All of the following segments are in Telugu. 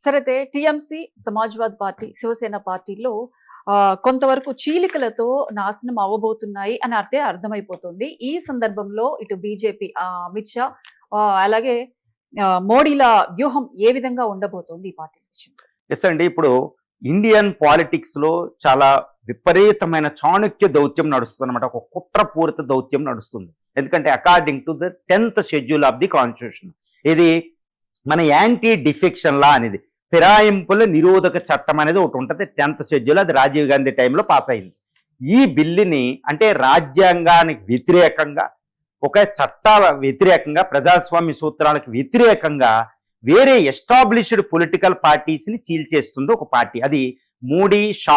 సరైతే టీఎంసీ, సమాజ్వాద్ పార్టీ, శివసేన పార్టీలో కొంతవరకు చీలికలతో నాశనం అవ్వబోతున్నాయి అని అర్థమైపోతుంది. ఈ సందర్భంలో ఇటు బీజేపీ అమిత్ షా అలాగే మోడీల వ్యూహం ఏ విధంగా ఉండబోతోంది ఈ పార్టీ విషయంలో? ఎస్ అండి, ఇప్పుడు ఇండియన్ పాలిటిక్స్ లో చాలా విపరీతమైన చాణక్య దౌత్యం నడుస్తుంది అనమాట. ఒక కుట్రపూరిత దౌత్యం నడుస్తుంది. ఎందుకంటే according to the 10th schedule of the constitution, ఇది మన యాంటీ డిఫెక్షన్ లా అనేది, ఫిరాయింపుల నిరోధక చట్టం అనేది ఒకటి ఉంటుంది. 10th షెడ్యూల్, అది రాజీవ్ గాంధీ టైంలో పాస్ అయింది. ఈ బిల్లుని అంటే రాజ్యాంగానికి వ్యతిరేకంగా, ఒక చట్టాల వ్యతిరేకంగా, ప్రజాస్వామ్య సూత్రాలకు వ్యతిరేకంగా వేరే ఎస్టాబ్లిష్డ్ పొలిటికల్ పార్టీస్ని చీల్చేస్తుంది ఒక పార్టీ. అది మోడీ, షా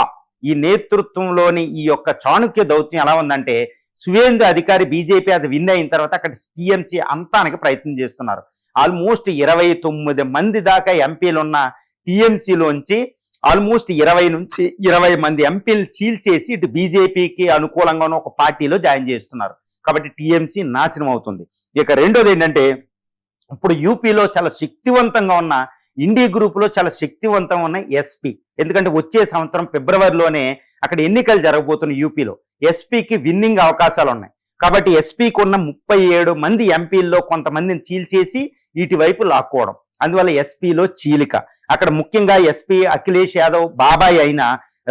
ఈ నేతృత్వంలోని ఈ యొక్క చాణక్య దౌత్యం ఎలా ఉందంటే, సువేందు అధికారి బీజేపీ అది విన్ అయిన తర్వాత అక్కడ టీఎంసీ అంతానికి ప్రయత్నం చేస్తున్నారు. ఆల్మోస్ట్ 29 మంది దాకా ఎంపీలు ఉన్న టీఎంసీలోంచి ఆల్మోస్ట్ 20 నుంచి 20 మంది ఎంపీలు చీల్చేసి ఇటు బీజేపీకి అనుకూలంగానే ఒక పార్టీలో జాయిన్ చేస్తున్నారు. కాబట్టి టీఎంసీ నాశనం అవుతుంది. ఇక రెండోది ఏంటంటే, ఇప్పుడు యూపీలో చాలా శక్తివంతంగా ఉన్న ఇండి గ్రూపులో చాలా శక్తివంతంగా ఉన్న ఎస్పీ, ఎందుకంటే వచ్చే సంవత్సరం ఫిబ్రవరిలోనే అక్కడ ఎన్నికలు జరగబోతున్నాయి యూపీలో. ఎస్పీకి విన్నింగ్ అవకాశాలు ఉన్నాయి. కాబట్టి ఎస్పీకి ఉన్న 37 మంది ఎంపీల్లో కొంతమందిని చీల్చేసి ఇటువైపు లాక్కోవడం, అందువల్ల ఎస్పీలో చీలిక. అక్కడ ముఖ్యంగా ఎస్పీ అఖిలేష్ యాదవ్ బాబాయ్ అయిన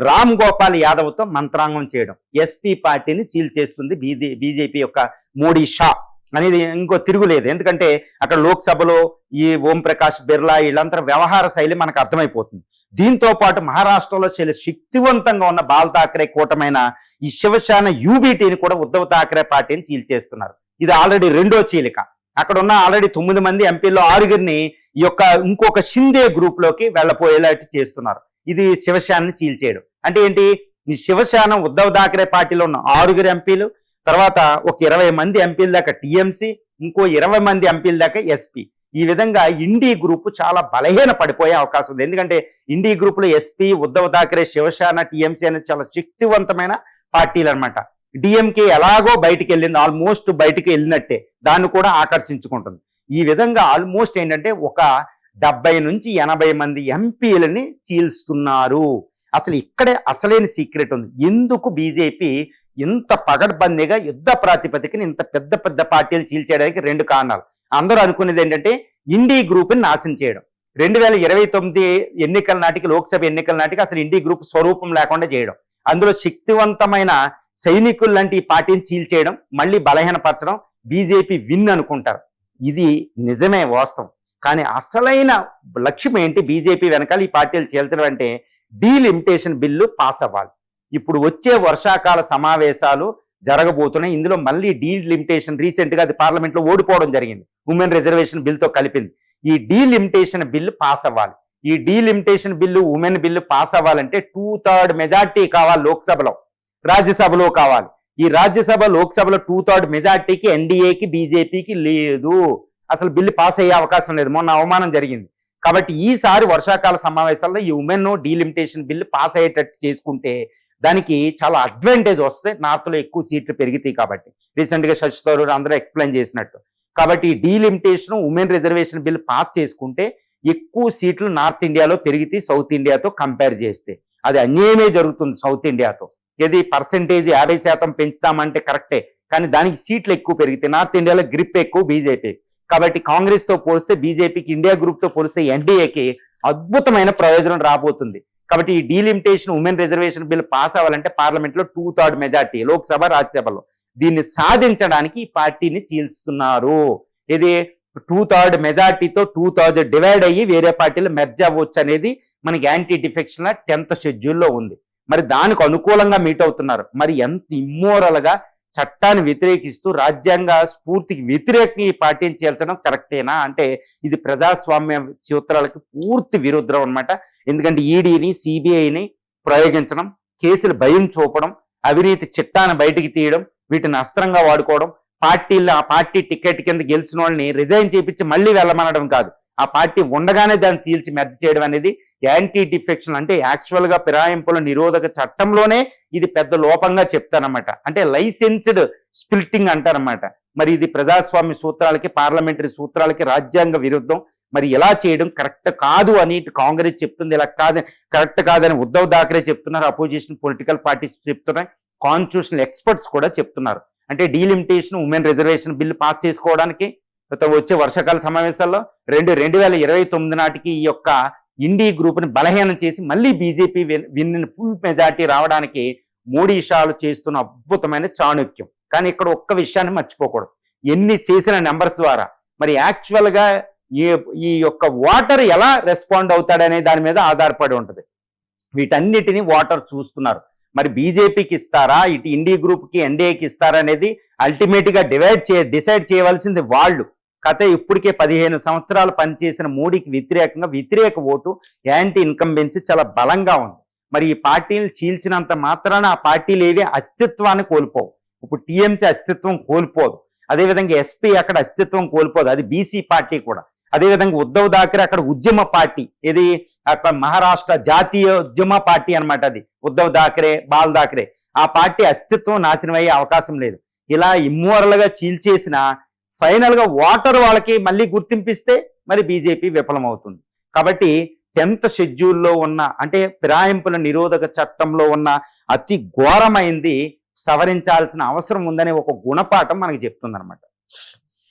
రామ్ గోపాల్ యాదవ్తో మంత్రాంగం చేయడం ఎస్పీ పార్టీని చీల్చేస్తుంది బీజేపీ యొక్క మోడీ, షా అనేది ఇంకో తిరుగులేదు. ఎందుకంటే అక్కడ లోక్సభలో ఈ ఓం ప్రకాష్ బిర్లా వీళ్ళంతా వ్యవహార శైలి మనకు అర్థమైపోతుంది. దీంతో పాటు మహారాష్ట్రలో చాలా శక్తివంతంగా ఉన్న బాల్ ఠాక్రే కూటమైన ఈ శివసేన యూబీటీని కూడా ఉద్ధవ్ ఠాక్రే పార్టీని చీల్చేస్తున్నారు. ఇది ఆల్రెడీ రెండో చీలిక. అక్కడ ఉన్న ఆల్రెడీ 9 మంది ఎంపీల్లో 6 ఈ యొక్క ఇంకొక షిందే గ్రూప్ లోకి వెళ్ళపోయేలాంటి చేస్తున్నారు. ఇది శివసేనని చీల్చేయడం. అంటే ఏంటి, ఈ శివసేన ఉద్ధవ్ ఠాక్రే పార్టీలో ఉన్న 6 ఎంపీలు, తర్వాత ఒక 20 మంది ఎంపీల దాకా టీఎంసీ, ఇంకో 20 మంది ఎంపీల దాకా ఎస్పీ. ఈ విధంగా ఇండి గ్రూప్ చాలా బలహీన పడిపోయే అవకాశం ఉంది. ఎందుకంటే ఇండి గ్రూప్ లో ఎస్పీ, ఉద్ధవ్ ఠాక్రే, శివసేన, టీఎంసీ అనేది చాలా శక్తివంతమైన పార్టీలు అనమాట. డిఎంకే ఎలాగో బయటికి వెళ్ళింది, ఆల్మోస్ట్ బయటికి వెళ్ళినట్టే, దాన్ని కూడా ఆకర్షించుకుంటుంది. ఈ విధంగా ఆల్మోస్ట్ ఏంటంటే ఒక 70 నుంచి 80 మంది ఎంపీలని చీల్స్తున్నారు. అసలు ఇక్కడే అసలైన సీక్రెట్ ఉంది. ఎందుకు బీజేపీ ఇంత పగడ్బందీగా యుద్ధ ప్రాతిపదికన ఇంత పెద్ద పెద్ద పార్టీలు చీల్చేయడానికి 2 కారణాలు. అందరూ అనుకునేది ఏంటంటే ఇండి గ్రూప్ని నాశనం చేయడం. 2029 ఎన్నికల నాటికి, లోక్సభ ఎన్నికల నాటికి అసలు ఇండి గ్రూప్ స్వరూపం లేకుండా చేయడం, అందులో శక్తివంతమైన సైనికులు లాంటి ఈ పార్టీని చీల్చేయడం, మళ్ళీ బలహీనపరచడం, బీజేపీ విన్ అనుకుంటారు. ఇది నిజమే, వాస్తవం. కానీ అసలైన లక్ష్యం ఏంటి బీజేపీ వెనకాల ఈ పార్టీలు చీల్చడం అంటే, డీలిమిటేషన్ బిల్లు పాస్ అవ్వాలి. ఇప్పుడు వచ్చే వర్షాకాల సమావేశాలు జరగబోతున్నాయి. ఇందులో మళ్ళీ డీలిమిటేషన్, రీసెంట్ గా అది పార్లమెంట్ లో ఓడిపోవడం జరిగింది, ఉమెన్ రిజర్వేషన్ బిల్తో కలిపింది. ఈ డీలిమిటేషన్ బిల్లు పాస్ అవ్వాలి. ఈ delimitation bill, women bill pass అవ్వాలంటే 2/3 మెజార్టీ కావాలి. లోక్సభలో, రాజ్యసభలో కావాలి. ఈ రాజ్యసభ, లోక్సభలో 2/3 మెజార్టీకి ఎన్డీఏకి, బీజేపీకి లేదు. అసలు బిల్లు పాస్ అయ్యే అవకాశం లేదు. మొన్న అవమానం జరిగింది. కాబట్టి ఈసారి వర్షాకాల సమావేశాల్లో ఈ ఉమెన్ డీలిమిటేషన్ బిల్లు పాస్ అయ్యేటట్టు చేసుకుంటే దానికి చాలా అడ్వాంటేజ్ వస్తుంది. నార్త్లో ఎక్కువ సీట్లు పెరుగుతాయి కాబట్టి, రీసెంట్గా శశి థరూర్ అందరూ ఎక్స్ప్లెయిన్ చేసినట్టు. కాబట్టి ఈ delimitation, women reservation bill pass చేసుకుంటే ఎక్కువ సీట్లు నార్త్ ఇండియాలో పెరిగితే సౌత్ ఇండియాతో కంపేర్ చేస్తే అది అన్యాయమే జరుగుతుంది. సౌత్ ఇండియాతో ఇది పర్సెంటేజ్ 50% పెంచుతామంటే కరెక్టే, కానీ దానికి సీట్లు ఎక్కువ పెరిగితే నార్త్ ఇండియాలో గ్రిప్ ఎక్కువ బీజేపీ. కాబట్టి కాంగ్రెస్ తో పోలిస్తే బీజేపీకి, ఇండియా గ్రూప్ తో పోలిస్తే ఎన్డీఏకి అద్భుతమైన ప్రయోజనం రాబోతుంది. కాబట్టి ఈ delimitation, women reservation bill pass అవ్వాలంటే పార్లమెంట్ లో 2/3 మెజార్టీ, లోక్సభ, రాజ్యసభలో. దీన్ని సాధించడానికి ఈ పార్టీని చీల్స్తున్నారు. ఇది 2/3 మెజార్టీతో 2/3 డివైడ్ అయ్యి వేరే పార్టీలు మెర్జ్ అవ్వచ్చు అనేది మనకి యాంటీ డిఫెక్షన్ 10th షెడ్యూల్లో ఉంది. మరి దానికి అనుకూలంగా మీట్ అవుతున్నారు. మరి ఎంత ఇమ్మోరల్ గా చట్టాన్ని వ్యతిరేకిస్తూ రాజ్యాంగ స్ఫూర్తికి వ్యతిరేకంగా ఈ పార్టీని చేల్చడం కరెక్టేనా అంటే, ఇది ప్రజాస్వామ్య సూత్రాలకి పూర్తి విరుద్ధం అనమాట. ఎందుకంటే ఈడీని, సిబిఐని ప్రయోగించడం, కేసులు భయం చూపడం, అవినీతి చిట్టాన్ని బయటికి తీయడం, వీటిని అస్త్రంగా వాడుకోవడం, ఆ పార్టీ టికెట్ కింద గెలిచిన వాళ్ళని రిజైన్ చేయించి మళ్ళీ వెళ్ళమనడం కాదు, ఆ పార్టీ ఉండగానే దాన్ని తీల్చి మెర్జ్ చేయడం అనేది యాంటీ డిఫెక్షన్, అంటే యాక్చువల్ గా ఫిరాయింపుల నిరోధక చట్టంలోనే ఇది పెద్ద లోపంగా చెప్తానమాట. అంటే లైసెన్స్డ్ స్ప్లిట్టింగ్ అంటారన్నమాట. మరి ఇది ప్రజాస్వామ్య సూత్రాలకి, పార్లమెంటరీ సూత్రాలకి రాజ్యాంగ విరుద్ధం. మరి ఇలా చేయడం కరెక్ట్ కాదు అని కాంగ్రెస్ చెప్తుంది. ఇలా కాదు, కరెక్ట్ కాదని ఉద్ధవ్ ఠాక్రే చెప్తున్నారు, అపోజిషన్ పొలిటికల్ పార్టీస్ చెప్తున్నాయి, కాన్స్టిట్యూషనల్ ఎక్స్పర్ట్స్ కూడా చెప్తున్నారు. అంటే delimitation, women reservation bill pass చేసుకోవడానికి వచ్చే వర్షాకాల సమావేశాల్లో 2029 నాటికి ఈ యొక్క ఇండీ గ్రూప్ ని బలహీనం చేసి మళ్ళీ బీజేపీ ఫుల్ మెజార్టీ రావడానికి మోడీ షాలు చేస్తున్న అద్భుతమైన చాణుక్యం. కానీ ఇక్కడ ఒక్క విషయాన్ని మర్చిపోకూడదు, ఎన్ని చేసిన నెంబర్స్ ద్వారా మరి యాక్చువల్ గా ఈ యొక్క ఓటర్ ఎలా రెస్పాండ్ అవుతాడనే దాని మీద ఆధారపడి ఉంటుంది. వీటన్నిటిని ఓటర్ చూస్తున్నారు. మరి బీజేపీకి ఇస్తారా, ఇటు ఇండీ గ్రూప్ కి, ఎన్డీఏకి ఇస్తారా అనేది అల్టిమేట్ గా డిసైడ్ చేయవలసింది వాళ్ళు. కథ ఇప్పటికే 15 సంవత్సరాలు పనిచేసిన మోడీకి వ్యతిరేక ఓటు, యాంటీ ఇన్కంబెన్సీ చాలా బలంగా ఉంది. మరి ఈ పార్టీలు చీల్చినంత మాత్రాన ఆ పార్టీలు ఏవి అస్తిత్వాన్ని కోల్పోవు. ఇప్పుడు టీఎంసీ అస్తిత్వం కోల్పోదు, అదేవిధంగా ఎస్పీ అక్కడ అస్తిత్వం కోల్పోదు, అది బీసీ పార్టీ కూడా. అదేవిధంగా ఉద్ధవ్ ఠాక్రే అక్కడ ఉద్యమ పార్టీ, ఇది అక్కడ మహారాష్ట్ర జాతీయ ఉద్యమ పార్టీ అనమాట. అది ఉద్ధవ్ ఠాక్రే, బాల్ ఠాక్రే, ఆ పార్టీ అస్తిత్వం నాశనం అయ్యే అవకాశం లేదు. ఇలా ఇమ్మోరల్ గా చీల్చేసిన ఫైనల్ గా ఓటర్ వాళ్ళకి మళ్ళీ గుర్తింపిస్తే మరి బీజేపీ విఫలమవుతుంది. కాబట్టి 10th షెడ్యూల్లో ఉన్న, అంటే ఫిరాయింపుల నిరోధక చట్టంలో ఉన్న అతి ఘోరమైంది సవరించాల్సిన అవసరం ఉందనే ఒక గుణపాఠం మనకి చెప్తుంది అనమాట.